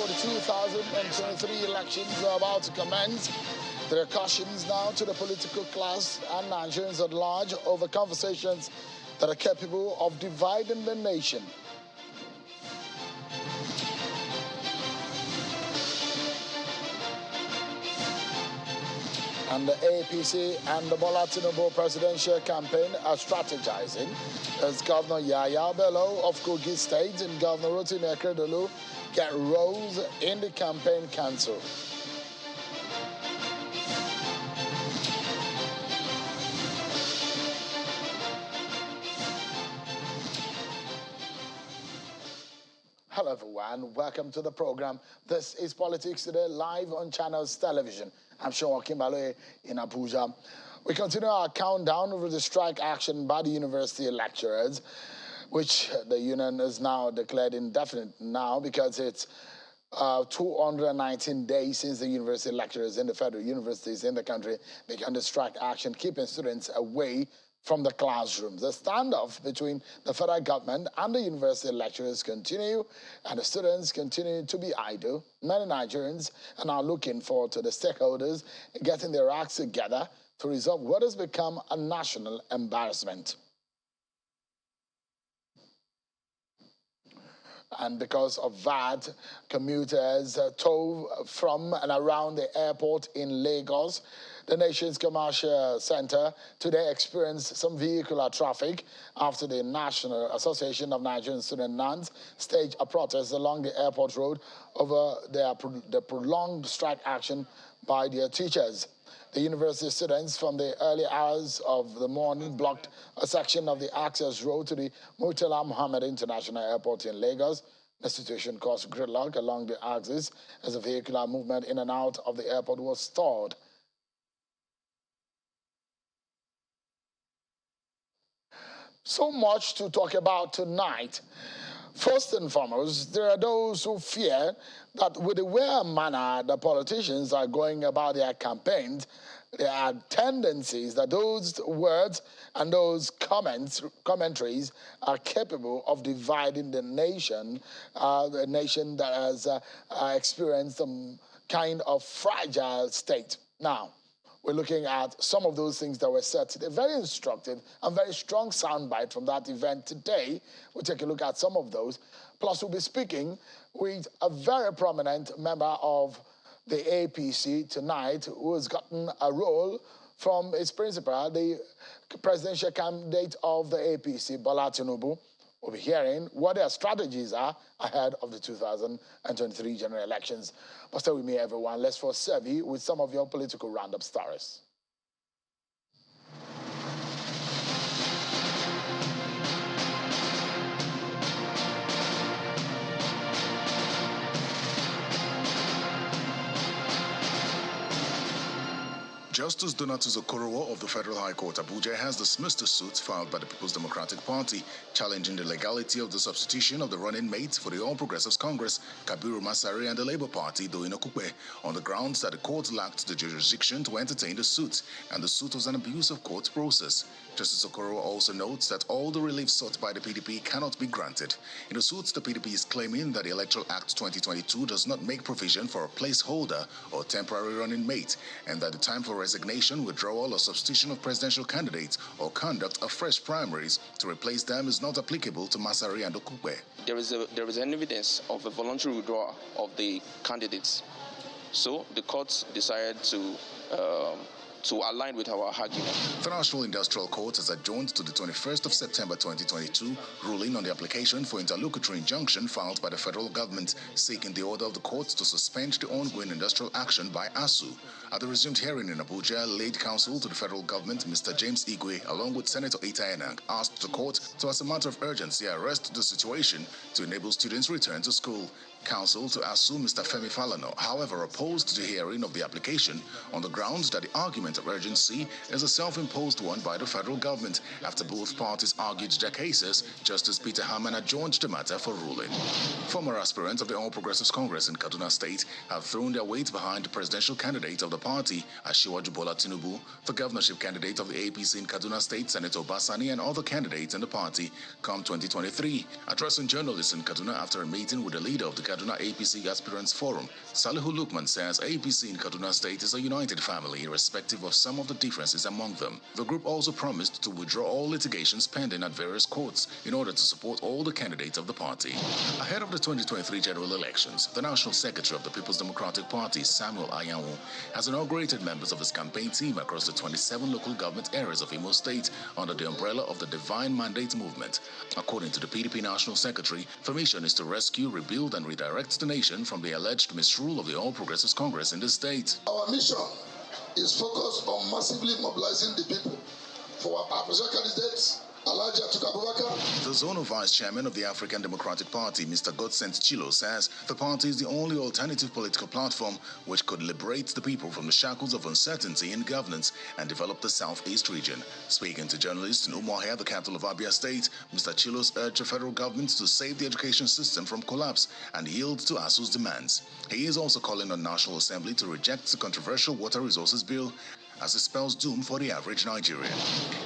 for the 2023 elections are about to commence. There are cautions now to the political class and Nigerians at large over conversations that are capable of dividing the nation. And the APC and the Bola Tinubu presidential campaign are strategizing as Governor Yahaya Bello of Kogi State and Governor Rotimi Akeredolu get roles in the campaign council. Hello everyone, welcome to the program. This is Politics Today, live on Channels Television. I'm Sean Kimbalo in Abuja. We continue our countdown over the strike action by the university lecturers, which the union is now declared indefinite now because it's 219 days since the university lecturers in the federal universities in the country began the strike action, keeping students away from the classrooms. The standoff between the federal government and the university lecturers continue, and the students continue to be idle. Many Nigerians are now looking forward to the stakeholders getting their acts together to resolve what has become a national embarrassment. And because of that, commuters tow from and around the airport in Lagos. The nation's commercial center today experienced some vehicular traffic after the National Association of Nigerian Student NANS staged a protest along the airport road over the prolonged strike action by their teachers. The university students from the early hours of the morning blocked a section of the access road to the Murtala Muhammad International Airport in Lagos. The situation caused gridlock along the axis as the vehicular movement in and out of the airport was stalled. So much to talk about tonight. First and foremost, there are those who fear that with the way and manner the politicians are going about their campaigns, there are tendencies that those words and those commentaries are capable of dividing the nation that has experienced some kind of fragile state. Now, we're looking at some of those things that were said today. Very instructive and very strong soundbite from that event today. We'll take a look at some of those. Plus, we'll be speaking with a very prominent member of the APC tonight who has gotten a role from its principal, the presidential candidate of the APC, Bola Tinubu. We'll be hearing what their strategies are ahead of the 2023 general elections. But stay with me, everyone. Let's first serve you with some of your political roundup stories. Justice Donatus Okorowo of the Federal High Court Abuja has dismissed a suit filed by the People's Democratic Party challenging the legality of the substitution of the running mates for the All Progressives Congress, Kabiru Masari, and the Labour Party, Doyin Okupe, on the grounds that the court lacked the jurisdiction to entertain the suit, and the suit was an abuse of court process. Justice Okorowo also notes that all the relief sought by the PDP cannot be granted. In the suit, the PDP is claiming that the Electoral Act 2022 does not make provision for a placeholder or temporary running mate, and that the time for resignation, withdrawal, or substitution of presidential candidates or conduct of fresh primaries to replace them is not applicable to Masari and Okupe. There is an evidence of a voluntary withdrawal of the candidates. So the courts decided to align with our argument. The National Industrial Court has adjourned to the 21st of September 2022, ruling on the application for interlocutory injunction filed by the federal government, seeking the order of the court to suspend the ongoing industrial action by ASUU. At the resumed hearing in Abuja, lead counsel to the federal government, Mr. James Igwe, along with Senator Ita Enang, asked the court to, as a matter of urgency, arrest the situation to enable students' return to school. Counsel to ASUU, Mr. Femi Falana, however, opposed the hearing of the application on the grounds that the argument of urgency is a self-imposed one by the federal government. After both parties argued their cases, Justice Peter Hammond adjourned the matter for ruling. Former aspirants of the All Progressives Congress in Kaduna State have thrown their weight behind the presidential candidate of the party, Asiwaju Bola Tinubu, the governorship candidate of the APC in Kaduna State, Senator Basani, and other candidates in the party come 2023. Addressing journalists in Kaduna after a meeting with the leader of the Kaduna APC Aspirants Forum, Salihu Lukman says APC in Kaduna State is a united family irrespective of some of the differences among them. The group also promised to withdraw all litigations pending at various courts in order to support all the candidates of the party. Ahead of the 2023 general elections, the National Secretary of the People's Democratic Party, Samuel Ayanwu, has inaugurated members of his campaign team across the 27 local government areas of Imo State under the umbrella of the Divine Mandate Movement. According to the PDP National Secretary, the mission is to rescue, rebuild, and redirect the nation from the alleged misrule of the All Progressives Congress in the state. Our mission is focused on massively mobilizing the people for our presidential candidates. The Zonal Vice Chairman of the African Democratic Party, Mr. Godsent Chilo, says the party is the only alternative political platform which could liberate the people from the shackles of uncertainty in governance and develop the Southeast region. Speaking to journalists in Umuahia, the capital of Abia State, Mr. Chilos urged the federal government to save the education system from collapse and yield to ASUU's demands. He is also calling on National Assembly to reject the controversial Water Resources Bill as it spells doom for the average Nigerian.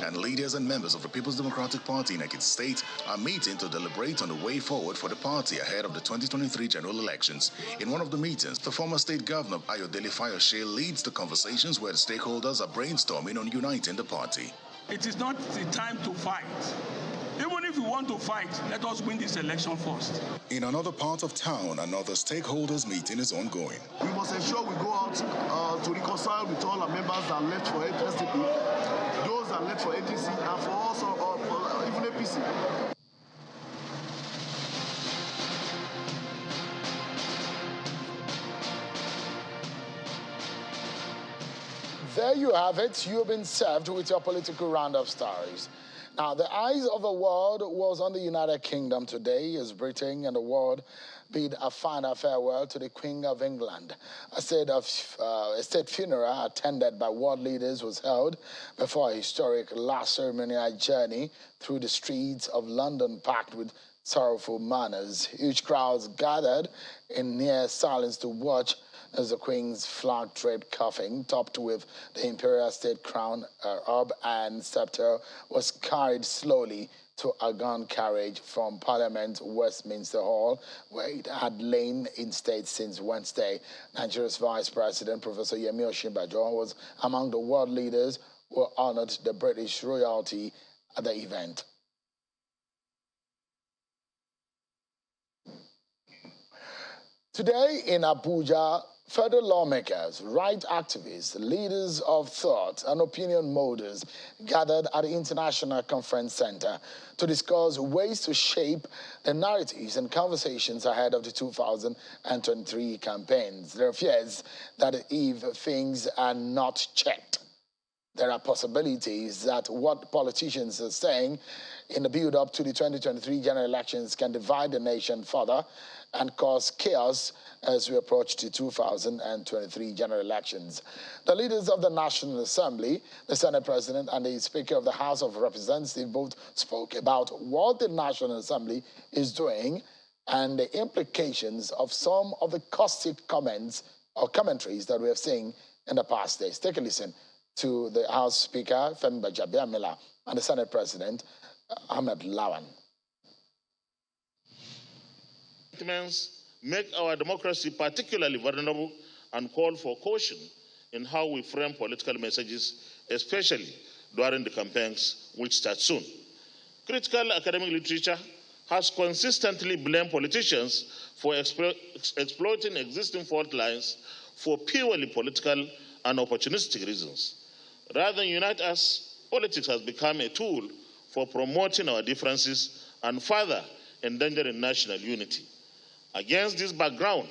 And leaders and members of the People's Democratic Party in Ekiti State are meeting to deliberate on the way forward for the party ahead of the 2023 general elections. In one of the meetings, the former state governor, Ayodele Fayose, leads the conversations where the stakeholders are brainstorming on uniting the party. It is not the time to fight. Even if we want to fight, let us win this election first. In another part of town, another stakeholders meeting is ongoing. We must ensure we go out to reconcile with all our members that left for SDP, those that left for ATC, and for us, or even APC. There you have it. You've been served with your political roundup stories. Now, the eyes of the world was on the United Kingdom today as Britain and the world bid a final farewell to the Queen of England. A state funeral attended by world leaders was held before a historic last ceremonial journey through the streets of London packed with sorrowful mourners. Huge crowds gathered in near silence to watch as the Queen's flag-draped coffin, topped with the imperial state crown, orb and scepter, was carried slowly to a gun carriage from Parliament Westminster Hall, where it had lain in state since Wednesday. Nigeria's Vice President, Professor Yemi Osinbajo, was among the world leaders who honored the British royalty at the event. Today in Abuja, federal lawmakers, right activists, leaders of thought, and opinion molders gathered at the International Conference Center to discuss ways to shape the narratives and conversations ahead of the 2023 campaigns. There are fears that if things are not checked, there are possibilities that what politicians are saying in the build-up to the 2023 general elections can divide the nation further and cause chaos as we approach the 2023 general elections. The leaders of the National Assembly, the Senate President and the Speaker of the House of Representatives both spoke about what the National Assembly is doing and the implications of some of the caustic comments or commentaries that we have seen in the past days. Take a listen to the House Speaker, Femi Bajabiamila, and the Senate President, Ahmed Lawan. Make our democracy particularly vulnerable and call for caution in how we frame political messages, especially during the campaigns which start soon. Critical academic literature has consistently blamed politicians for exploiting existing fault lines for purely political and opportunistic reasons. Rather than unite us, politics has become a tool for promoting our differences and further endangering national unity. Against this background,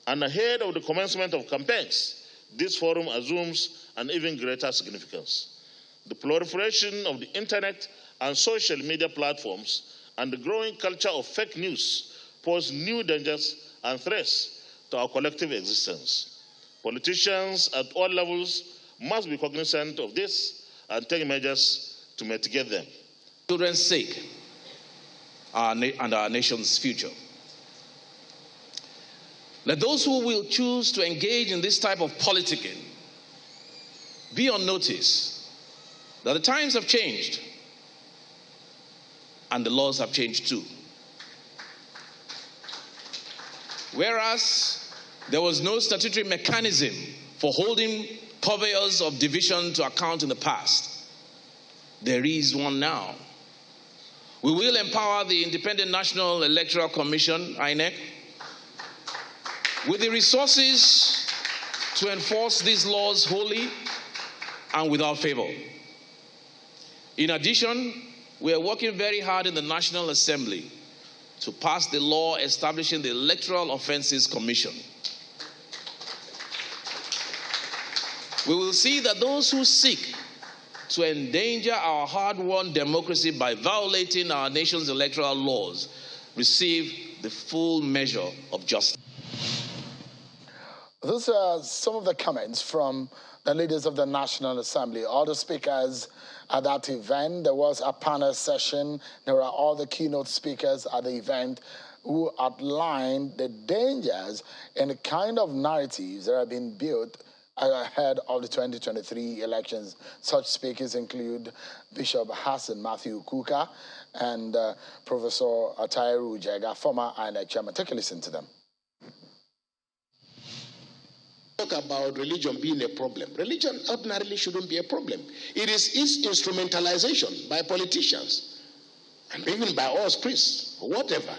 and ahead of the commencement of campaigns, this forum assumes an even greater significance. The proliferation of the internet and social media platforms and the growing culture of fake news pose new dangers and threats to our collective existence. Politicians at all levels must be cognizant of this and take measures to mitigate them. Children's sake and our nation's future. Let those who will choose to engage in this type of politicking be on notice that the times have changed and the laws have changed too. Whereas there was no statutory mechanism for holding purveyors of division to account in the past, there is one now. We will empower the Independent National Electoral Commission, INEC, with the resources to enforce these laws wholly and without favor. In addition, we are working very hard in the National Assembly to pass the law establishing the Electoral Offences Commission. We will see that those who seek to endanger our hard-won democracy by violating our nation's electoral laws receive the full measure of justice. Those are some of the comments from the leaders of the National Assembly. All the speakers at that event. There was a panel session. There are all the keynote speakers at the event who outlined the dangers and the kind of narratives that have been built ahead of the 2023 elections. Such speakers include Bishop Hassan Matthew Kuka and Professor Atairu Jega, former INEC chairman. Take a listen to them. Talk about religion being a problem. Religion ordinarily shouldn't be a problem. It is its instrumentalization by politicians and even by us priests, whatever.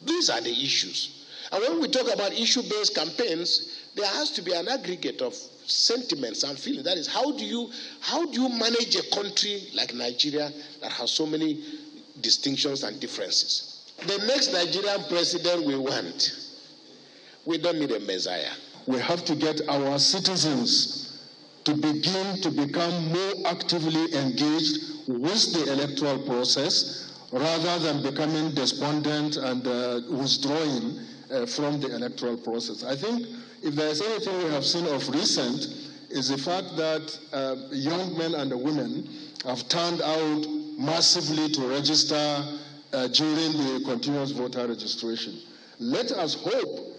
These are the issues. And when we talk about issue-based campaigns, there has to be an aggregate of sentiments and feelings. That is, how do you manage a country like Nigeria that has so many distinctions and differences? The next Nigerian president we want, we don't need a messiah. We have to get our citizens to begin to become more actively engaged with the electoral process rather than becoming despondent and withdrawing from the electoral process. I think if there is anything we have seen of recent is the fact that young men and women have turned out massively to register during the continuous voter registration. Let us hope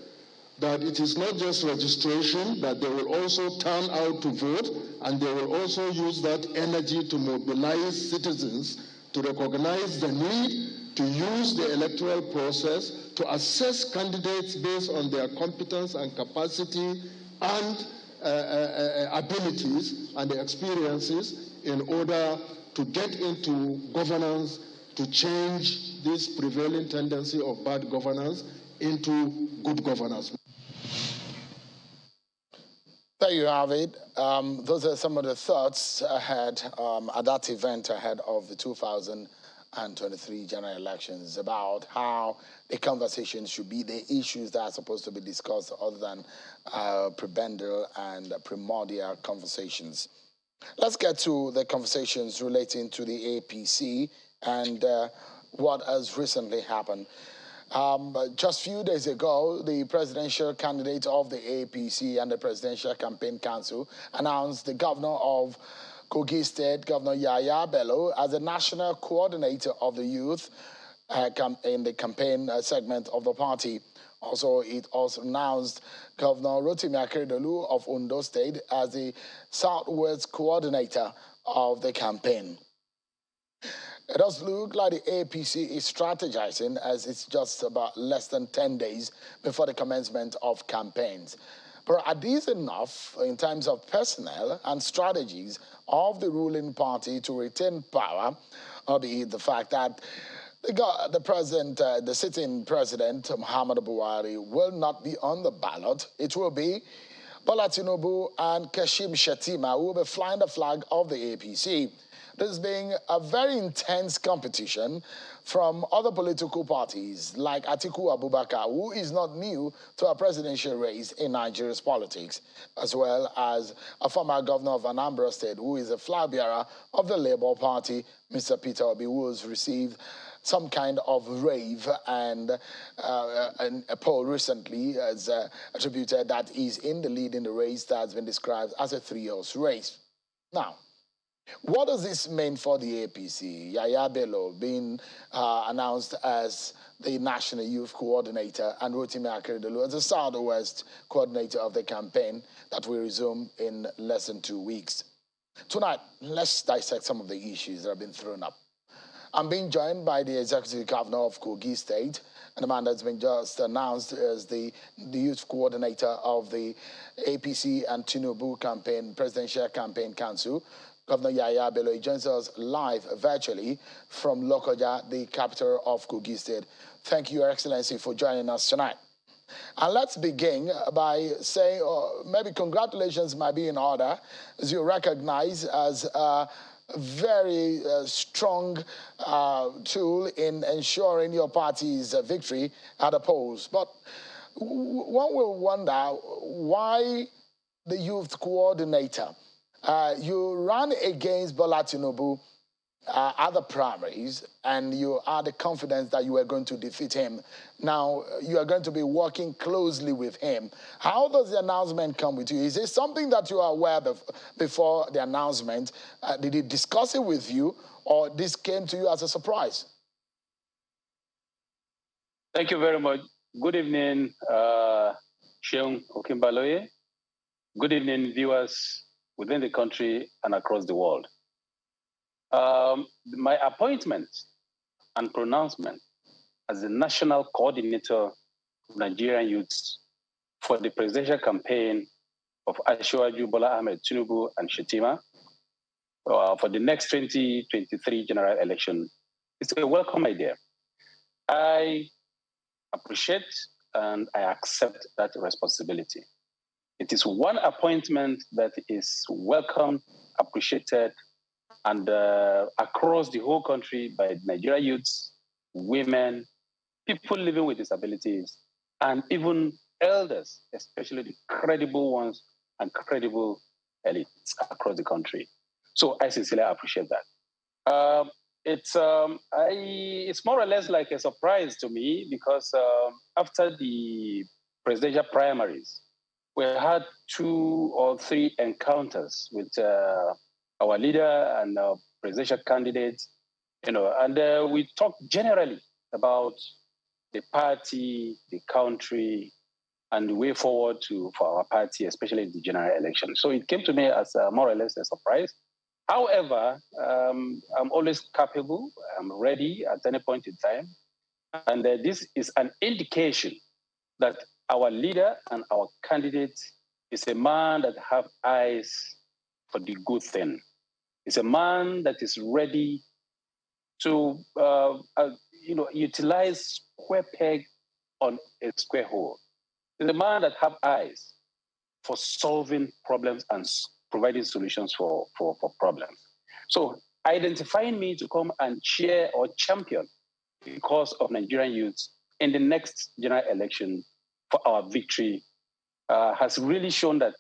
that it is not just registration, that they will also turn out to vote, and they will also use that energy to mobilize citizens to recognize the need to use the electoral process to assess candidates based on their competence and capacity and abilities and experiences in order to get into governance, to change this prevailing tendency of bad governance into good governance. There you have it. Those are some of the thoughts ahead at that event ahead of the 2023 general elections about how the conversation should be, the issues that are supposed to be discussed other than prebendal and primordial conversations. Let's get to the conversations relating to the APC and what has recently happened. Just a few days ago, the presidential candidate of the APC and the Presidential Campaign Council announced the governor of Kogi State, Governor Yahaya Bello, as the national coordinator of the youth in the campaign segment of the party. Also, it also announced Governor Rotimi Akeredolu of Ondo State as the Southwest coordinator of the campaign. It does look like the APC is strategizing as it's just about less than 10 days before the commencement of campaigns. But are these enough in terms of personnel and strategies of the ruling party to retain power, or the fact that the sitting president, Muhammadu Buhari, will not be on the ballot? It will be Bola Tinubu and Kashim Shettima who will be flying the flag of the APC. There's been a very intense competition from other political parties like Atiku Abubakar, who is not new to a presidential race in Nigeria's politics, as well as a former governor of Anambra State, who is a flag bearer of the Labour Party, Mr. Peter Obi, who has received some kind of rave and a poll recently has attributed that he's in the lead in the race that has been described as a three-horse race. Now, what does this mean for the APC? Yahaya Bello being announced as the National Youth Coordinator and Rotimi Akeredolu as the Southwest Coordinator of the campaign that will resume in less than 2 weeks. Tonight, let's dissect some of the issues that have been thrown up. I'm being joined by the Executive Governor of Kogi State, and the man that's been just announced as the youth coordinator of the APC and Tinubu Presidential Campaign Council, Governor Yahaya Bello. He joins us live virtually from Lokoja, the capital of Kogi State. Thank you, Your Excellency, for joining us tonight. And let's begin by saying, maybe congratulations might be in order, as you recognize as a very strong tool in ensuring your party's victory at the polls. But one will wonder why the youth coordinator. You ran against Bola Tinubu at the primaries, and you had the confidence that you were going to defeat him. Now, you are going to be working closely with him. How does the announcement come with you? Is it something that you are aware of before the announcement? Did he discuss it with you, or this came to you as a surprise? Thank you very much. Good evening, Sheung Okimbaloye. Good evening, viewers within the country and across the world. My appointment and pronouncement as the national coordinator of Nigerian youths for the presidential campaign of ASUU, Bola Ahmed Tinubu and Shetima for the next 2023 general election is a welcome idea. I appreciate and I accept that responsibility. It is one appointment that is welcome, appreciated, and across the whole country by Nigerian youths, women, people living with disabilities, and even elders, especially the credible ones and credible elites across the country. So I sincerely appreciate that. It's more or less like a surprise to me because after the presidential primaries, we had 2 or 3 encounters with our leader and our presidential candidates, and we talked generally about the party, the country, and the way forward for our party, especially in the general election. So it came to me as more or less a surprise. However, I'm always capable. I'm ready at any point in time. And this is an indication that our leader and our candidate is a man that have eyes for the good thing. It's a man that is ready to utilize square peg on a square hole. It's a man that have eyes for solving problems and providing solutions for problems. So identifying me to come and cheer or champion the cause of Nigerian youths in the next general election for our victory has really shown that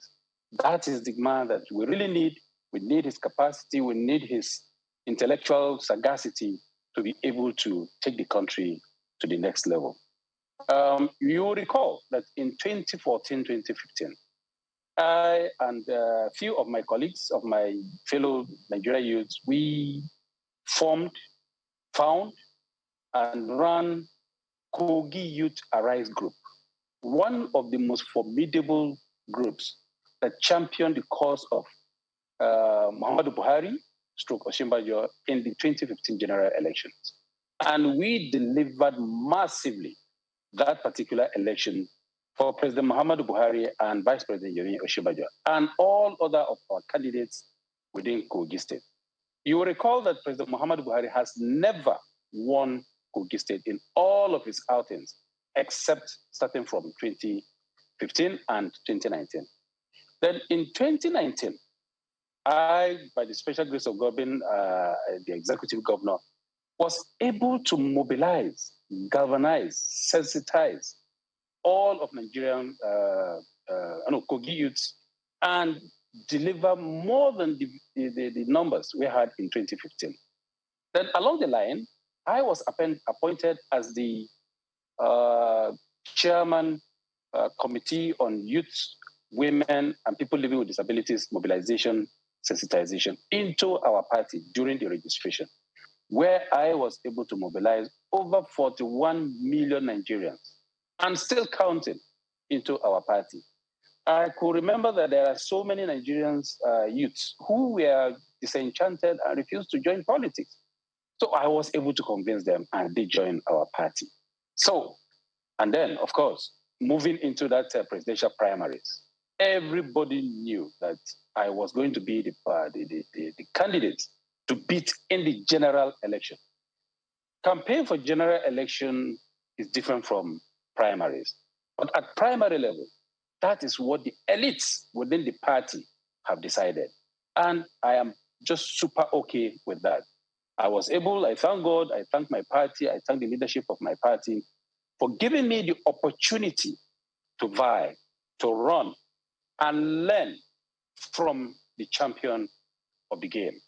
that is the man that we really need. We need his capacity. We need his intellectual sagacity to be able to take the country to the next level. You will recall that in 2014, 2015, I and a few of my colleagues, of my fellow Nigerian youths, we found, and ran Kogi Youth Arise Group, one of the most formidable groups that championed the cause of Muhammadu Buhari, Osinbajo, in the 2015 general elections. And we delivered massively that particular election for President Muhammadu Buhari and Vice President Osinbajo, and all other of our candidates within Kogi State. You will recall that President Muhammadu Buhari has never won Kogi State in all of his outings, except starting from 2015 and 2019. Then in 2019, I, by the special grace of God, being the executive governor, was able to mobilize, galvanize, sensitize all of Nigerian Kogi youths and deliver more than the numbers we had in 2015. Then along the line, I was appointed as the chairman committee on youth, women, and people living with disabilities mobilization, sensitization into our party during the registration, where I was able to mobilize over 41 million Nigerians and still counting into our party. I could remember that there are so many Nigerians, youths, who were disenchanted and refused to join politics. So I was able to convince them and they joined our party. So, and then, of course, moving into that presidential primaries, everybody knew that I was going to be the candidate to beat in the general election. Campaign for general election is different from primaries. But at primary level, that is what the elites within the party have decided. And I am just super okay with that. I was able, I thank God, I thank my party, I thank the leadership of my party for giving me the opportunity to vie, to run, and learn from the champion of the game,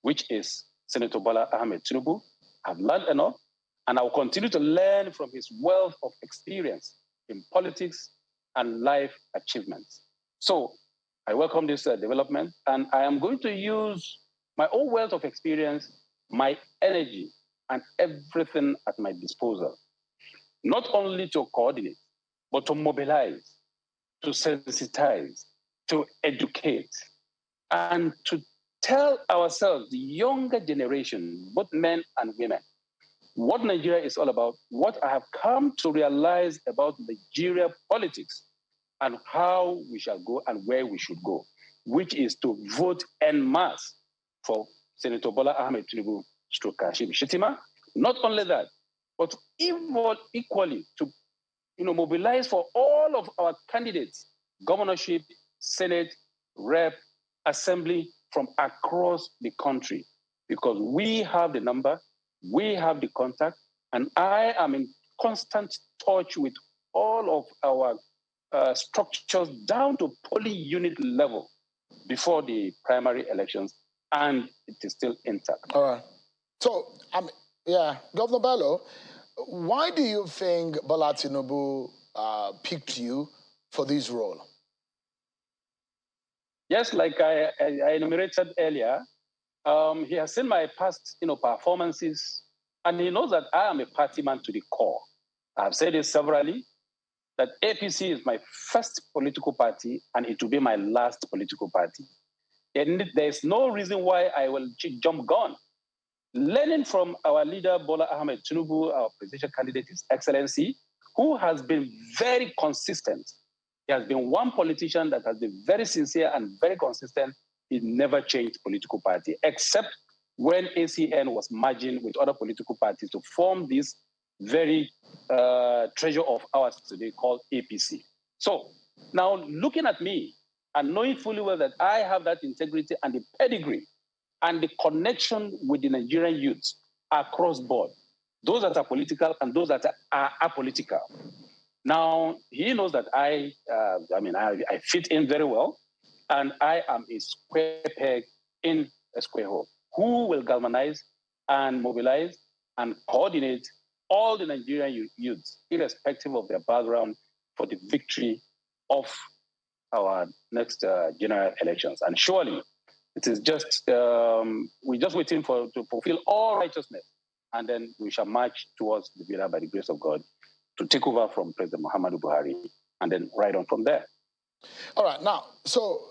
which is Senator Bola Ahmed Tinubu. I've learned enough, and I will continue to learn from his wealth of experience in politics and life achievements. So I welcome this development, and I am going to use my own wealth of experience, my energy, and everything at my disposal, not only to coordinate, but to mobilize, to sensitize, to educate, and to tell ourselves, the younger generation, both men and women, what Nigeria is all about, what I have come to realize about Nigeria politics, and how we shall go and where we should go, which is to vote en masse for Senator Bola Ahmed Tinubu / Kashim Shettima. Not only that, but equally to mobilize for all of our candidates, governorship, Senate, rep, assembly from across the country, because we have the number, we have the contact, and I am in constant touch with all of our structures down to polling unit level before the primary elections, and it is still intact. All right. So, Governor Bello, why do you think Bola Tinubu picked you for this role? Yes, like I enumerated earlier, he has seen my past, performances, and he knows that I am a party man to the core. I've said this severally, that APC is my first political party, and it will be my last political party. And there's no reason why I will jump gun. Learning from our leader, Bola Ahmed Tinubu, our presidential candidate, His Excellency, who has been very consistent. He has been one politician that has been very sincere and very consistent. He never changed political party, except when ACN was merging with other political parties to form this very treasure of ours today called APC. So now looking at me and knowing fully well that I have that integrity and the pedigree and the connection with the Nigerian youths across board, those that are political and those that are apolitical. Now, he knows that I fit in very well, and I am a square peg in a square hole. Who will galvanize and mobilize and coordinate all the Nigerian youths, irrespective of their background, for the victory of our next general elections? And surely, it is just, we're just waiting to fulfill all righteousness, and then we shall march towards the villa by the grace of God to take over from President Muhammadu Buhari, and then right on from there. All right, now, so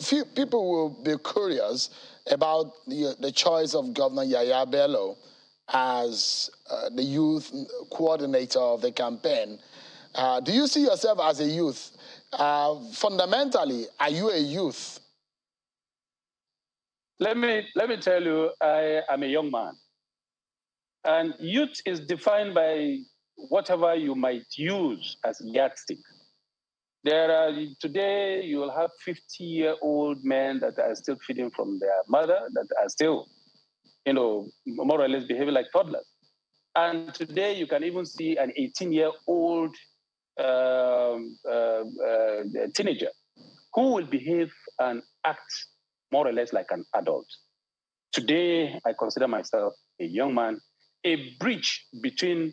few people will be curious about the choice of Governor Yahaya Bello as the youth coordinator of the campaign. Do you see yourself as a youth? Fundamentally, are you a youth? Let me tell you, I am a young man. And youth is defined by whatever you might use as yardstick. Today you will have 50-year-old men that are still feeding from their mother, that are still, more or less behaving like toddlers. And today you can even see an 18-year-old teenager who will behave and act more or less like an adult. Today, I consider myself a young man, a bridge between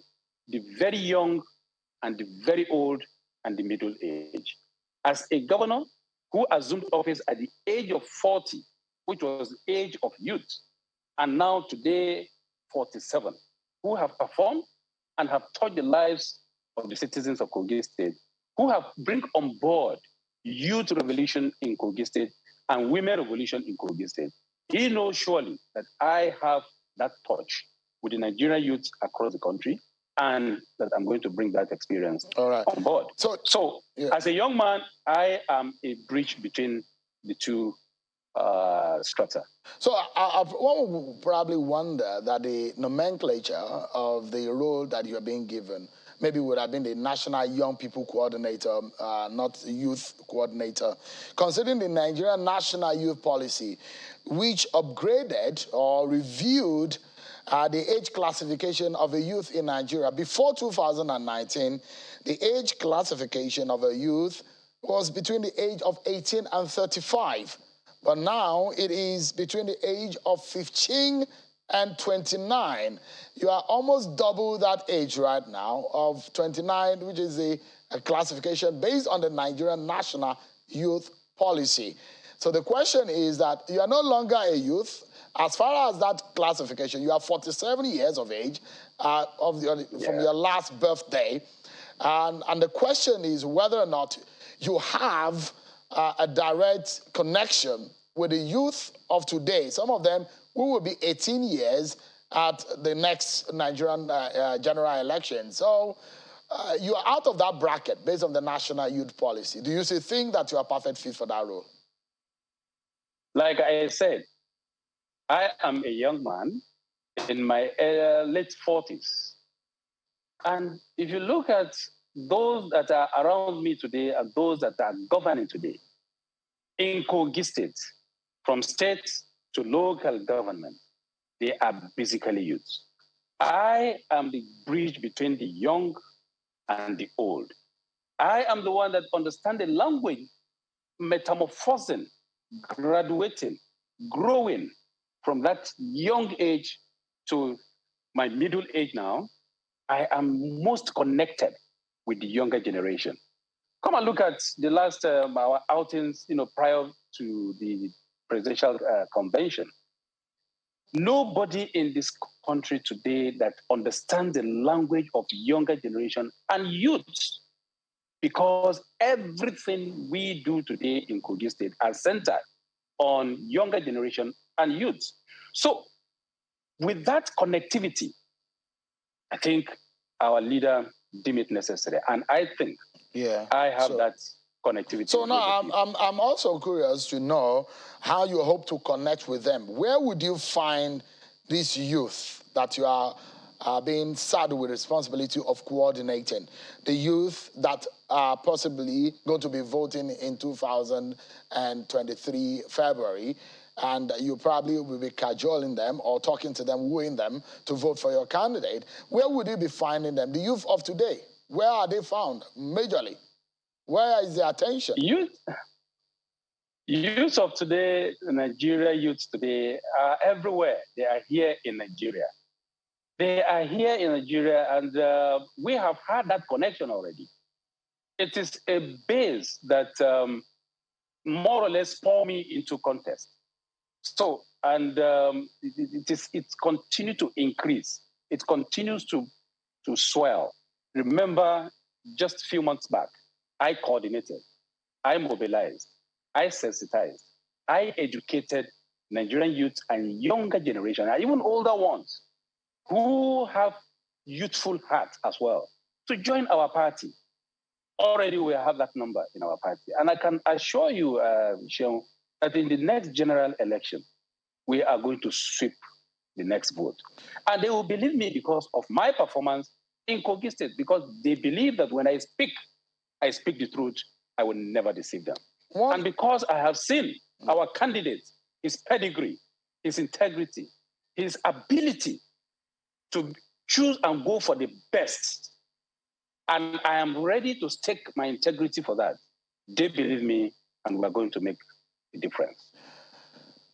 the very young and the very old and the middle age. As a governor who assumed office at the age of 40, which was the age of youth, and now today, 47, who have performed and have touched the lives of the citizens of Kogi State, who have bring on board youth revolution in Kogi State and women revolution in Kogi State. He knows surely that I have that touch with the Nigerian youth across the country, and that I'm going to bring that experience on board. So as a young man, I am a bridge between the two strata. So one would probably wonder that the nomenclature of the role that you are being given maybe would have been the National Young People Coordinator, not Youth Coordinator. Considering the Nigerian National Youth Policy, which upgraded or reviewed the age classification of a youth in Nigeria. Before 2019, the age classification of a youth was between the age of 18 and 35. But now it is between the age of 15 and 29. You are almost double that age right now of 29, which is a classification based on the Nigerian National Youth Policy. So the question is that you are no longer a youth. As far as that classification, you are 47 years of age from your last birthday. And the question is whether or not you have a direct connection with the youth of today. Some of them who will be 18 years at the next Nigerian general election. So you are out of that bracket based on the National Youth Policy. Do you think that you are perfect fit for that role? Like I said, I am a young man in my late 40s. And if you look at those that are around me today and those that are governing today, in Kogi State, from state to local government, they are basically youth. I am the bridge between the young and the old. I am the one that understands the language, metamorphosing, graduating, growing from that young age to my middle age now. I am most connected with the younger generation. Come and look at the last our outings, prior to the presidential convention. Nobody in this country today that understands the language of younger generation and youth, because everything we do today in Kogi State are centered on younger generation and youth. So with that connectivity, I think our leader deemed it necessary. And I think I have that connectivity. So now I'm also curious to know how you hope to connect with them. Where would you find this youth that you are being saddled with responsibility of coordinating? The youth that are possibly going to be voting in 2023 February, and you probably will be cajoling them or talking to them, wooing them to vote for your candidate. Where would you be finding them? The youth of today, where are they found majorly? Where is the attention? Youth of today, Nigeria youth today are everywhere. They are here in Nigeria. They are here in Nigeria, and we have had that connection already. It is a base that more or less pour me into contest. So, and it continues to increase. It continues to swell. Remember, just a few months back, I coordinated, I mobilized, I sensitized, I educated Nigerian youth and younger generation, and even older ones who have youthful heart as well, to join our party. Already we have that number in our party. And I can assure you, Michelle, that in the next general election, we are going to sweep the next vote. And they will believe me because of my performance in Kogi State, because they believe that when I speak the truth, I will never deceive them. What? And because I have seen our candidate, his pedigree, his integrity, his ability to choose and go for the best, and I am ready to stake my integrity for that, they believe me, and we're going to make a difference.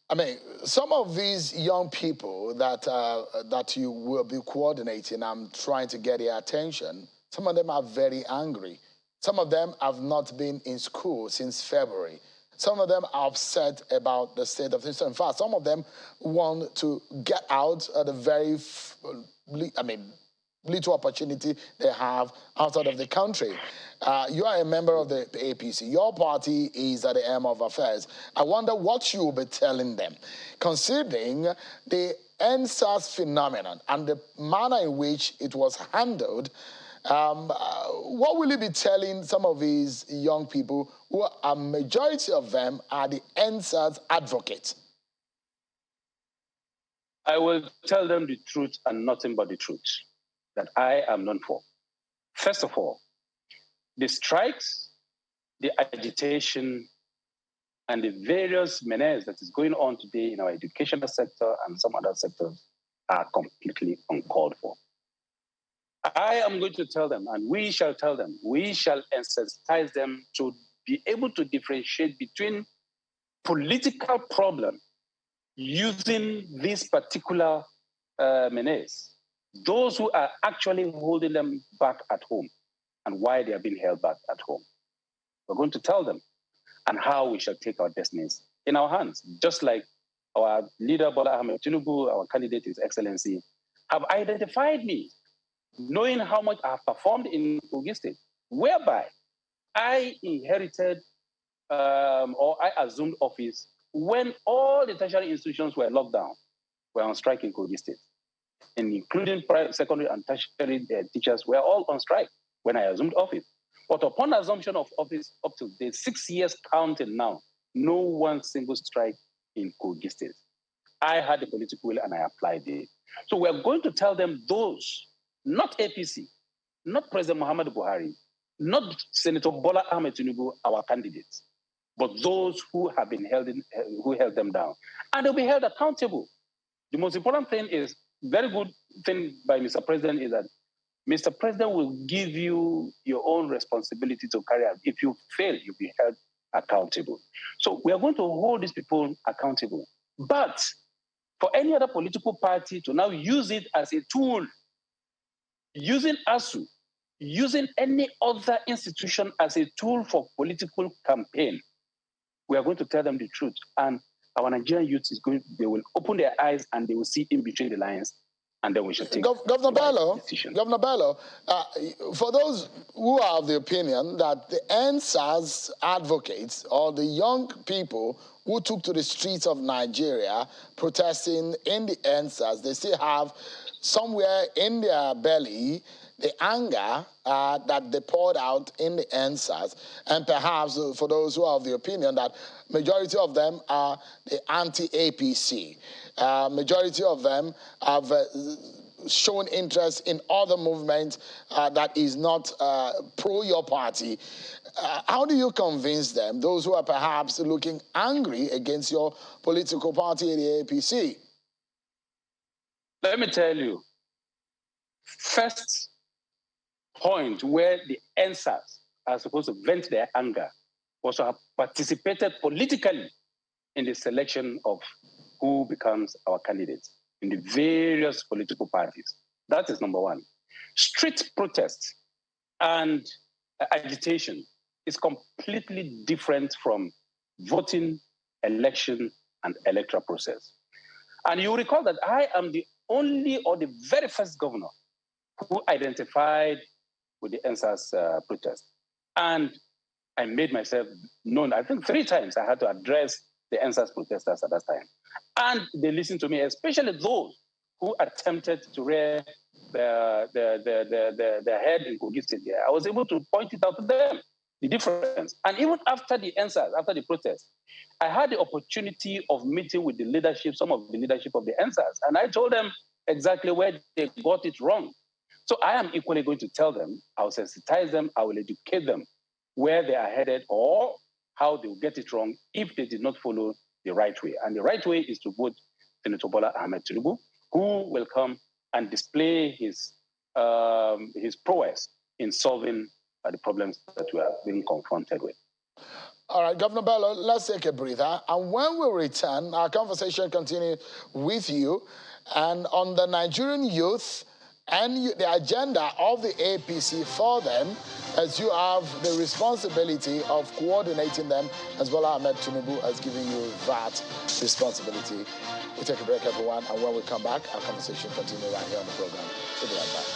I mean, some of these young people that you will be coordinating, I'm trying to get their attention, some of them are very angry. Some of them have not been in school since February. Some of them are upset about the state of things. In fact, some of them want to get out at the very, little opportunity they have outside of the country. You are a member of the APC. Your party is at the helm of affairs. I wonder what you will be telling them, considering the NSAS phenomenon and the manner in which it was handled, what will you be telling some of these young people who a majority of them are the NSAS advocates? I will tell them the truth and nothing but the truth that I am known for. First of all, the strikes, the agitation, and the various menace that is going on today in our educational sector and some other sectors are completely uncalled for. I am going to tell them, and we shall tell them, we shall sensitize them to be able to differentiate between political problem using this particular menace, those who are actually holding them back at home, and why they are being held back at home. We're going to tell them and how we shall take our destinies in our hands, just like our leader, Bola Ahmed Tinubu, our candidate, His Excellency, have identified me, knowing how much I have performed in Kogi State, whereby I inherited or I assumed office when all the tertiary institutions were locked down, were on strike in Kogi State, and including secondary and tertiary teachers were all on strike when I assumed office. But upon assumption of office up to the 6 years counting now, no one single strike in Kogi State. I had the political will and I applied it. So we're going to tell them those, not APC, not President Muhammad Buhari, not Senator Bola Ahmed Tinubu, our candidates, but those who have been who held them down. And they'll be held accountable. The most important thing is, very good thing by Mr. President is that Mr. President will give you your own responsibility to carry out. If you fail, you'll be held accountable. So we are going to hold these people accountable. But for any other political party to now use it as a tool, using ASUU, using any other institution as a tool for political campaign, we are going to tell them the truth. And our Nigerian youth they will open their eyes and they will see in between the lines, and then we should take Governor Bello, for those who are of the opinion that the NSAS advocates or the young people who took to the streets of Nigeria protesting in the NSAS, they still have somewhere in their belly the anger that they poured out in the NSAS, and perhaps for those who are of the opinion that majority of them are the anti-APC. Majority of them have shown interest in other movements that is not pro your party. How do you convince them, those who are perhaps looking angry against your political party, the APC? Let me tell you, first point where the NSAS are supposed to vent their anger was to have participated politically in the selection of who becomes our candidates in the various political parties. That is number one. Street protest and agitation is completely different from voting, election, and electoral process. And you recall that I am the only or the very first governor who identified with the NSAS protest. And I made myself known. I think 3 times I had to address the NSAS protesters at that time. And they listened to me, especially those who attempted to rear their head in Kogi State. I was able to point it out to them, the difference. And even after the NSAS, after the protest, I had the opportunity of meeting with the leadership, some of the leadership of the NSAS, and I told them exactly where they got it wrong. So I am equally going to tell them, I'll sensitize them, I will educate them where they are headed or how they will get it wrong if they did not follow the right way. And the right way is to vote Senator Bola Ahmed Tinubu, who will come and display his prowess in solving the problems that we are being confronted with. All right, Governor Bello, let's take a breather. And when we return, our conversation continues with you and on the Nigerian youth and the agenda of the APC for them, as you have the responsibility of coordinating them, as Bola Ahmed Tinubu has given you that responsibility. We take a break, everyone, and when we come back, our conversation continues right here on the program. We'll be right back.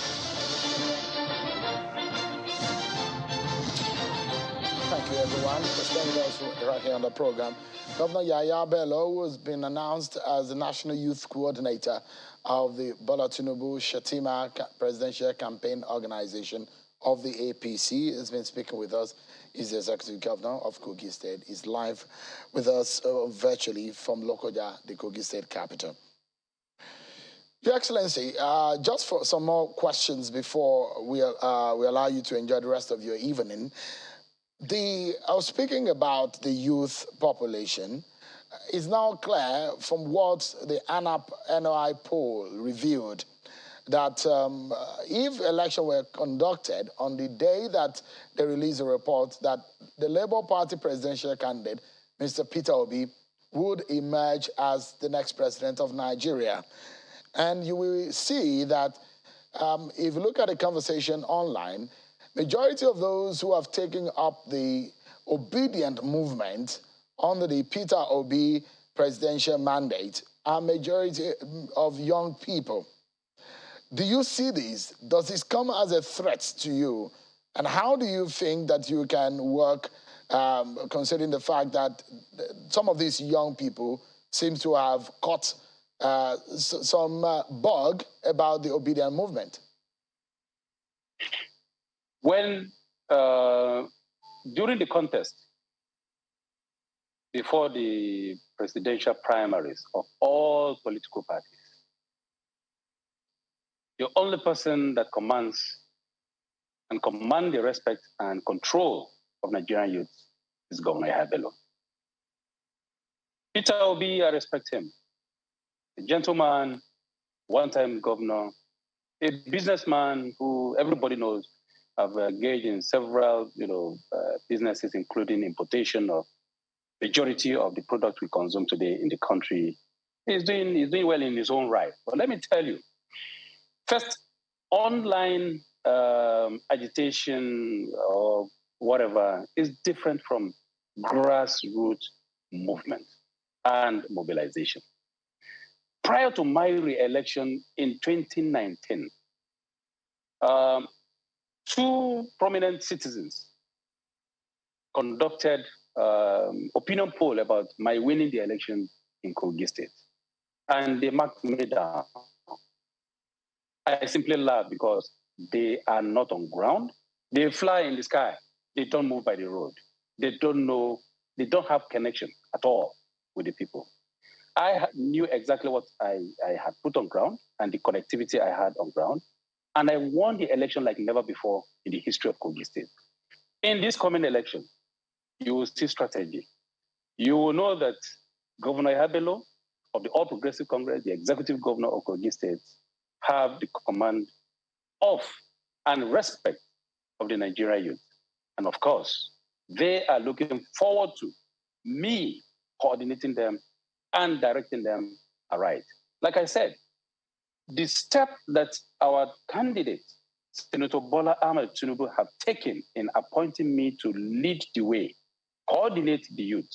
Thank Thank you, everyone, for staying with us right here on the program. Governor Yahaya Bello, who has been announced as the National Youth Coordinator of the Bola Tinubu Shatima Presidential Campaign Organization of the APC, has been speaking with us. He's the Executive Governor of Kogi State. He's live with us virtually from Lokoja, the Kogi State capital. Your Excellency, just for some more questions before we allow you to enjoy the rest of your evening. I was speaking about the youth population. It's now clear from what the ANAP NOI poll revealed that if election were conducted on the day that they released a report that the Labour Party presidential candidate, Mr. Peter Obi, would emerge as the next president of Nigeria. And you will see that if you look at the conversation online, majority of those who have taken up the obedient movement under the Peter Obi presidential mandate are majority of young people. Do you see this? Does this come as a threat to you? And how do you think that you can work, considering the fact that some of these young people seem to have caught some bug about the obedient movement? When, during the contest, before the presidential primaries of all political parties, the only person that commands and command the respect and control of Nigerian youth is Governor Yahaya Bello. Peter Obi, I respect him. A gentleman, one-time governor, a businessman who everybody knows have engaged in several, businesses, including importation of majority of the product we consume today in the country. He's doing well in his own right. But let me tell you, first, online agitation or whatever is different from grassroots movement and mobilization. Prior to my re-election in 2019, two prominent citizens conducted opinion poll about my winning the election in Kogi State. And they marked me down. I simply laugh because they are not on ground. They fly in the sky. They don't move by the road. They don't know, they don't have connection at all with the people. I knew exactly what I had put on ground and the connectivity I had on ground. And I won the election like never before in the history of Kogi State. In this coming election, you will see strategy. You will know that Governor Yahaya Bello of the All Progressive Congress, the executive governor of Kogi State, have the command of and respect of the Nigerian youth. And of course, they are looking forward to me coordinating them and directing them aright. Like I said, the step that our candidate, Senator Bola Ahmed Tinubu, have taken in appointing me to lead the way, coordinate the youth,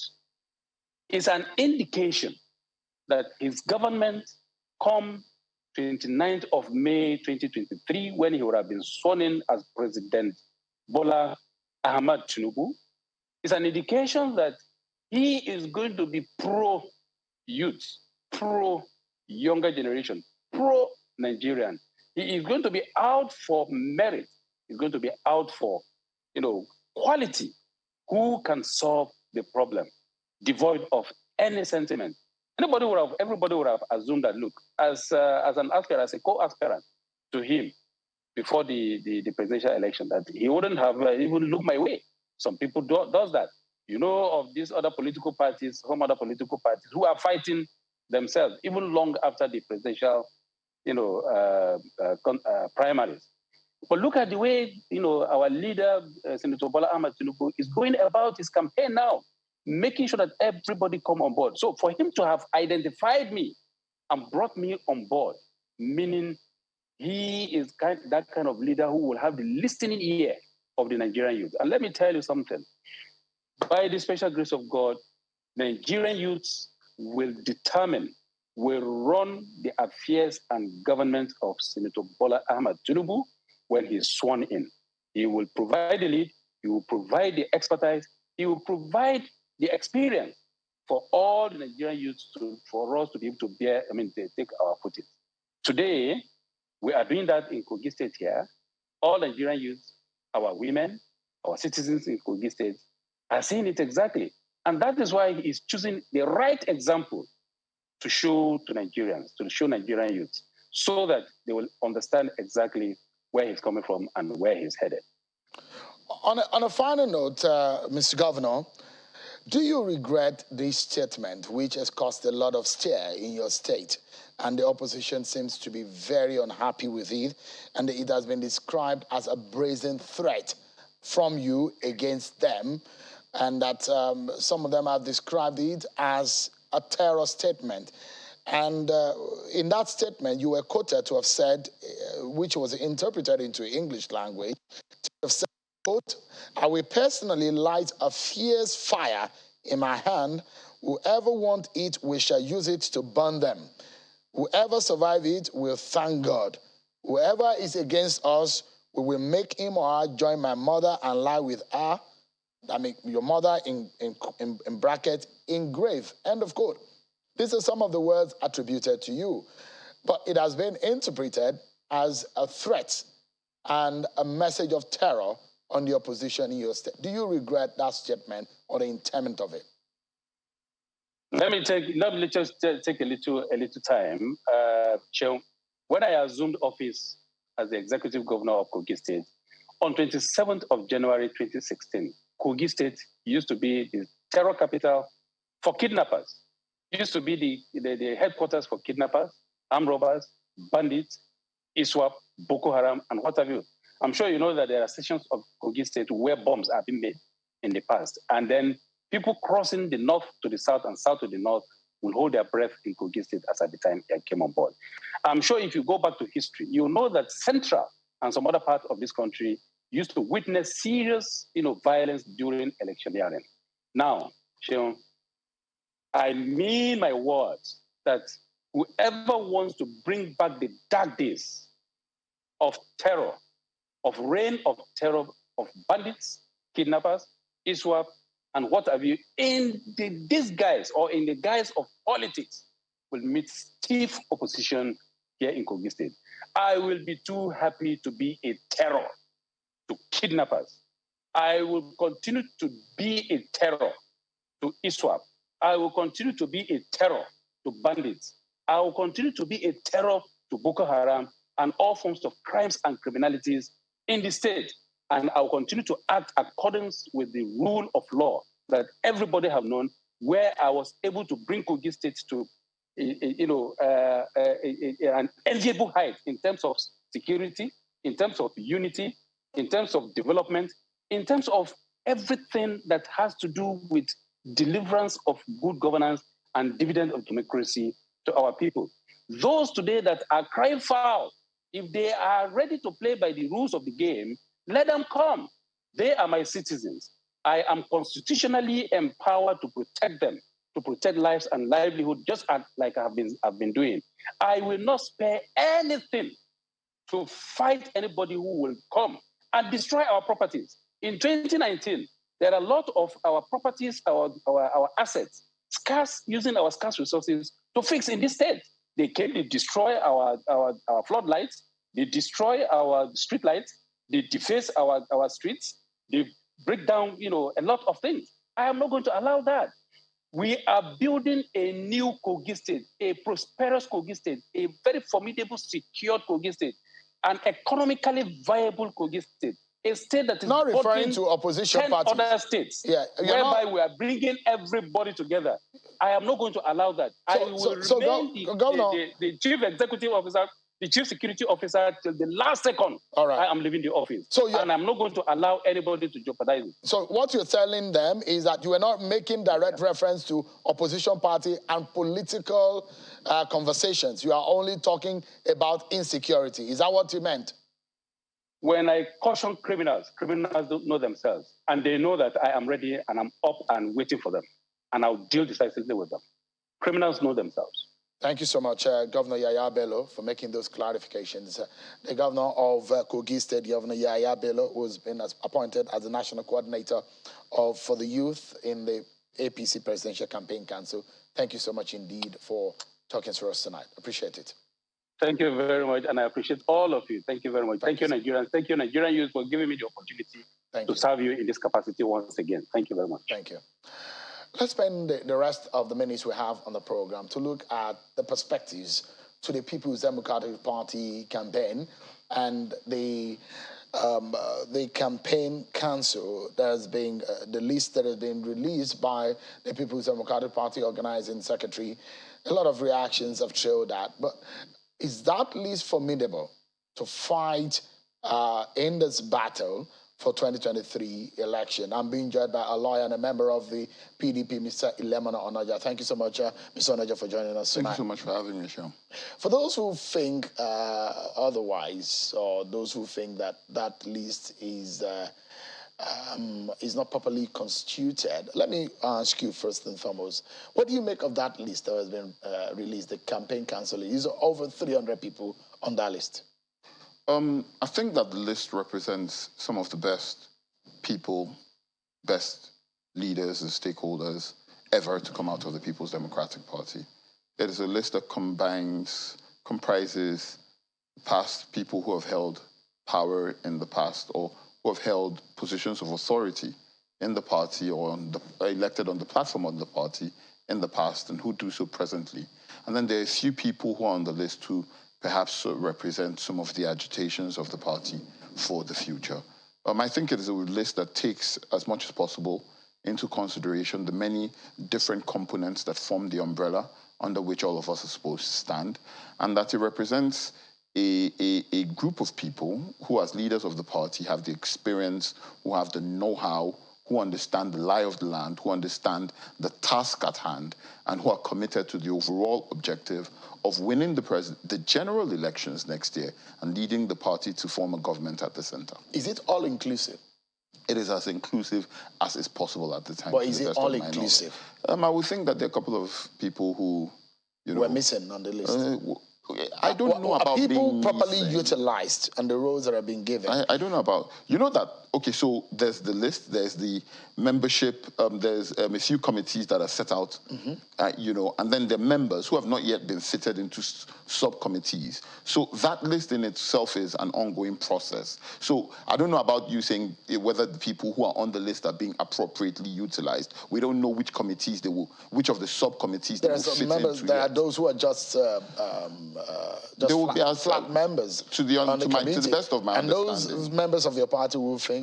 is an indication that his government, come 29th of May 2023, when he would have been sworn in as President Bola Ahmed Tinubu, is an indication that he is going to be pro-youth, pro-younger generation, pro-Nigerian. He is going to be out for merit. He's going to be out for, quality. Who can solve the problem, devoid of any sentiment? Everybody would have assumed that, look, as an aspirant, as a co-aspirant to him before the presidential election, that he wouldn't have even looked my way. Some people does that. You know of these other political parties, some other political parties who are fighting themselves even long after the presidential, primaries. But look at the way, our leader, Senator Bola Ahmed Tinubu, is going about his campaign now, making sure that everybody come on board. So for him to have identified me and brought me on board, meaning he is that kind of leader who will have the listening ear of the Nigerian youth. And let me tell you something. By the special grace of God, Nigerian youths will run the affairs and government of Senator Bola Ahmed Tinubu when he is sworn in. He will provide the lead, he will provide the expertise, he will provide the experience for all the Nigerian youths for us to be able to take our footing. Today, we are doing that in Kogi State here. All Nigerian youths, our women, our citizens in Kogi State are seeing it exactly. And that is why he is choosing the right example to show to Nigerians, to show Nigerian youths, so that they will understand exactly where he's coming from and where he's headed. On a final note, Mr. Governor, do you regret this statement, which has caused a lot of stir in your state, and the opposition seems to be very unhappy with it, and it has been described as a brazen threat from you against them, and that some of them have described it as a terror statement? And in that statement, you were quoted to have said, which was interpreted into English language, to have said, quote, "I will personally light a fierce fire in my hand. Whoever want it, we shall use it to burn them. Whoever survive it will thank God. Whoever is against us, we will make him or her join my mother and lie with her." I mean, your mother in bracket, in grave, end of quote. These are some of the words attributed to you, but it has been interpreted as a threat and a message of terror on the opposition in your state. Do you regret that statement or the intent of it? Let me just take a little time. When I assumed office as the executive governor of Kogi State, on 27th of January 2016, Kogi State used to be the terror capital for kidnappers. It used to be the headquarters for kidnappers, armed robbers, bandits, ISWAP, Boko Haram, and what have you. I'm sure you know that there are sections of Kogi State where bombs have been made in the past. And then people crossing the north to the south and south to the north will hold their breath in Kogi State as at the time I came on board. I'm sure if you go back to history, you'll know that Central and some other parts of this country used to witness serious violence during electioneering. Now, Sheon, I mean my words that whoever wants to bring back the dark days of terror, of reign of terror of bandits, kidnappers, ISWAP, and what have you, in the disguise or in the guise of politics, will meet stiff opposition here in Kogi State. I will be too happy to be a terror to kidnappers. I will continue to be a terror to ISWAP. I will continue to be a terror to bandits. I will continue to be a terror to Boko Haram and all forms of crimes and criminalities in the state. And I will continue to act according with the rule of law that everybody have known, where I was able to bring Kogi State to an enviable height in terms of security, in terms of unity, in terms of development, in terms of everything that has to do with deliverance of good governance and dividend of democracy to our people. Those today that are crying foul, if they are ready to play by the rules of the game, let them come. They are my citizens. I am constitutionally empowered to protect them, to protect lives and livelihood, just like I've been doing. I will not spare anything to fight anybody who will come and destroy our properties. In 2019, there are a lot of our properties, our assets, using our scarce resources to fix in this state. They came, they destroy our floodlights, they destroy our street lights, they deface our streets, they break down, a lot of things. I am not going to allow that. We are building a new Kogi State, a prosperous Kogi State, a very formidable, secure Kogi State, an economically viable Kogi State, a state that is not referring to opposition 10 parties. other states, whereby we are bringing everybody together. I am not going to allow that. I will remain the chief executive officer, the chief security officer till the last second. All right. I am leaving the office. And I'm not going to allow anybody to jeopardize it. So what you're telling them is that you are not making direct reference to opposition party and political conversations. You are only talking about insecurity. Is that what you meant? When I caution criminals don't know themselves. And they know that I am ready and I'm up and waiting for them. And I'll deal decisively with them. Criminals know themselves. Thank you so much, Governor Yahaya Bello, for making those clarifications. The governor of Kogi State, Governor Yahaya Bello, who's been appointed as the national coordinator for the youth in the APC Presidential Campaign Council. Thank you so much indeed for talking to us tonight. Appreciate it. Thank you very much, and I appreciate all of you. Thank you very much. Thank you, Nigerians. Thank you, Nigerian youth, for giving me the opportunity to serve you in this capacity once again. Thank you very much. Thank you. Let's spend the rest of the minutes we have on the program to look at the perspectives to the People's Democratic Party campaign and the campaign council that has been, the list that has been released by the People's Democratic Party organizing secretary. A lot of reactions have showed that, but is that list formidable to fight in this battle for 2023 election? I'm being joined by a lawyer and a member of the PDP, Mr. Ilemana Onaja. Thank you so much, Mr. Onaja, for joining us tonight. Thank you so much for having me, Sean. For those who think otherwise, or those who think that that list is not properly constituted, let me ask you first and foremost, what do you make of that list that has been released, the campaign council? Is over 300 people on that list? I think that the list represents some of the best people, best leaders and stakeholders ever to come out of the People's Democratic Party. It is a list that comprises past people who have held power in the past or who have held positions of authority in the party or elected on the platform of the party in the past and who do so presently. And then there are a few people who are on the list who perhaps represent some of the agitations of the party for the future. I think it is a list that takes as much as possible into consideration the many different components that form the umbrella under which all of us are supposed to stand, and that it represents a group of people who, as leaders of the party, have the experience, who have the know-how, who understand the lie of the land, who understand the task at hand, and who are committed to the overall objective of winning the general elections next year and leading the party to form a government at the center. Is it all-inclusive? It is as inclusive as is possible at the time. But is it all-inclusive? I would think that there are a couple of people who, were missing on the list. I don't know about people properly utilized and the roles that are being given. I don't know about, that, okay, so there's the list, there's the membership, there's a few committees that are set out, and then the members who have not yet been fitted into subcommittees. So that list in itself is an ongoing process. So I don't know about you saying whether the people who are on the list are being appropriately utilized. We don't know which committees which of the subcommittees they will fit into. There are those who are just flat members to the best of my understanding. And those members of your party will think,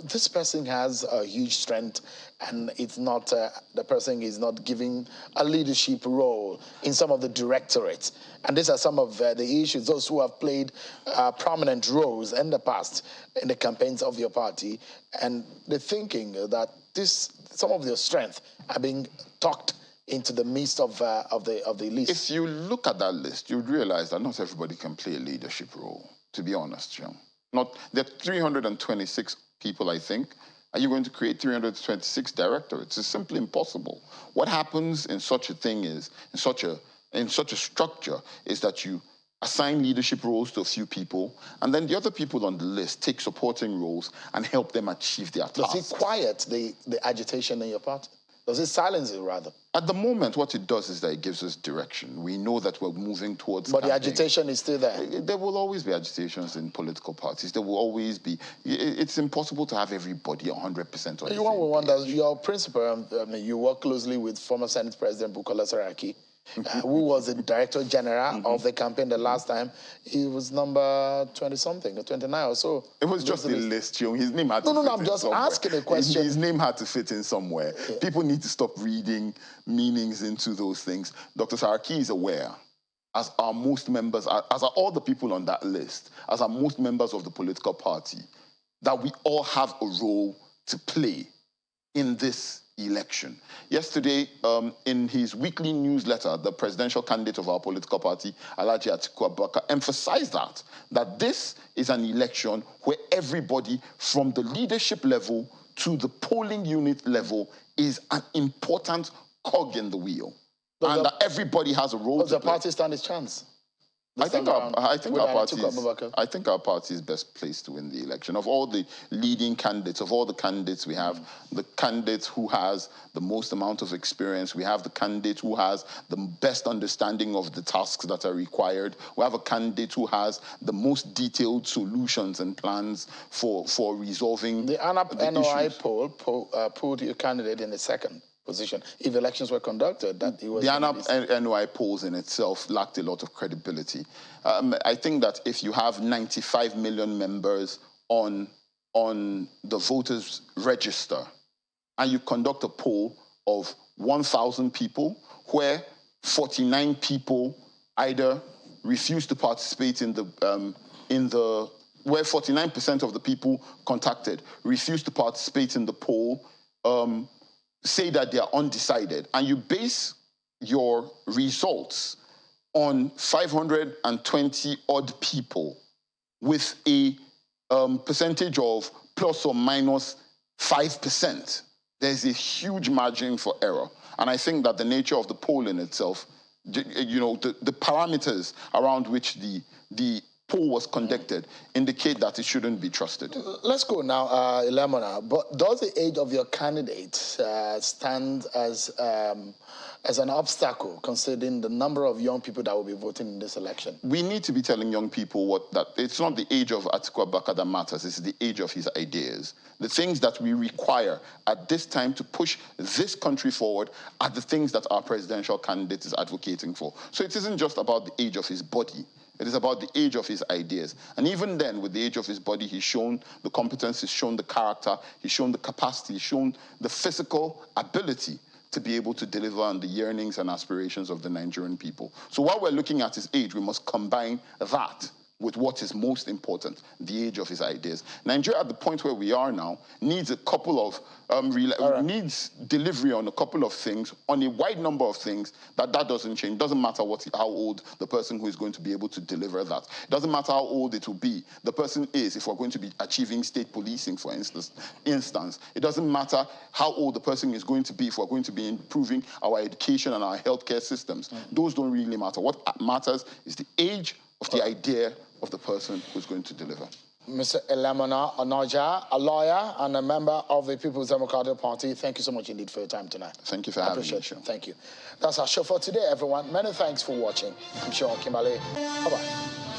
this person has a huge strength and it's not, the person is not giving a leadership role in some of the directorates. And these are some of the issues, those who have played prominent roles in the past in the campaigns of your party, and the thinking that some of their strength are being tucked into the midst of the list. If you look at that list, you'd realize that not everybody can play a leadership role, to be honest, John. There are 326 people, I think. Are you going to create 326 directorates? It's simply impossible. What happens in such a thing is, in such a structure, is that you assign leadership roles to a few people, and then the other people on the list take supporting roles and help them achieve their tasks. Does it quiet the agitation in your party? Does it silence it, rather? At the moment, what it does is that it gives us direction. We know that we're moving towards But the agitation is still there? There will always be agitations in political parties. There will always be. It's impossible to have everybody 100% on the same page. One will wonder, your principal, you work closely with former Senate President Bukola Saraki, who was the Director General of the campaign the last time. He was number 20-something, or 29 or so. It was just a list, his name had to fit in. No, I'm just asking a question. His name had to fit in somewhere. Yeah. People need to stop reading meanings into those things. Dr. Saraki is aware, as are most members, as are all the people on that list, as are most members of the political party, that we all have a role to play in this election. Yesterday, in his weekly newsletter, the presidential candidate of our political party, Alhaji Atiku Abubakar, emphasized that this is an election where everybody from the leadership level to the polling unit level is an important cog in the wheel. and that everybody has a role to play. Does the party stand its chance? I think our party is best placed to win the election. Of all the leading candidates, of all the candidates we have, the candidate who has the most amount of experience, we have the candidate who has the best understanding of the tasks that are required, we have a candidate who has the most detailed solutions and plans for resolving the ANAP the NOI issues. poll put your candidate in the second position. If elections were conducted, that he was... The ANAP NOI polls in itself lacked a lot of credibility. I think that if you have 95 million members on the voters' register and you conduct a poll of 1,000 people where 49 people either refuse to participate where 49% of the people contacted refuse to participate in the poll, say that they are undecided, and you base your results on 520 odd people with a percentage of plus or minus 5%, there's a huge margin for error. And I think that the nature of the poll in itself, you know, the parameters around which the poll was conducted indicate that it shouldn't be trusted. Let's go now, Ilemona. But does the age of your candidate stand as an obstacle, considering the number of young people that will be voting in this election? We need to be telling young people that it's not the age of Atiku Abubakar that matters, it's the age of his ideas. The things that we require at this time to push this country forward are the things that our presidential candidate is advocating for. So it isn't just about the age of his body. It is about the age of his ideas. And even then, with the age of his body, he's shown the competence, he's shown the character, he's shown the capacity, he's shown the physical ability to be able to deliver on the yearnings and aspirations of the Nigerian people. So while we're looking at his age, we must combine that with what is most important, the age of his ideas. Nigeria, at the point where we are now, needs a couple of, needs delivery on a couple of things, on a wide number of things, that doesn't change. It doesn't matter how old the person who is going to be able to deliver that. It doesn't matter how old it will be. The person is, if we're going to be achieving state policing, for instance. It doesn't matter how old the person is going to be if we're going to be improving our education and our healthcare systems. Those don't really matter. What matters is the age of the idea of the person who's going to deliver. Mr. Ilemona Onaja, a lawyer and a member of the People's Democratic Party, thank you so much indeed for your time tonight. Thank you for having me. Thank you. That's our show for today, everyone. Many thanks for watching. I'm Sean Kimberley. Bye-bye.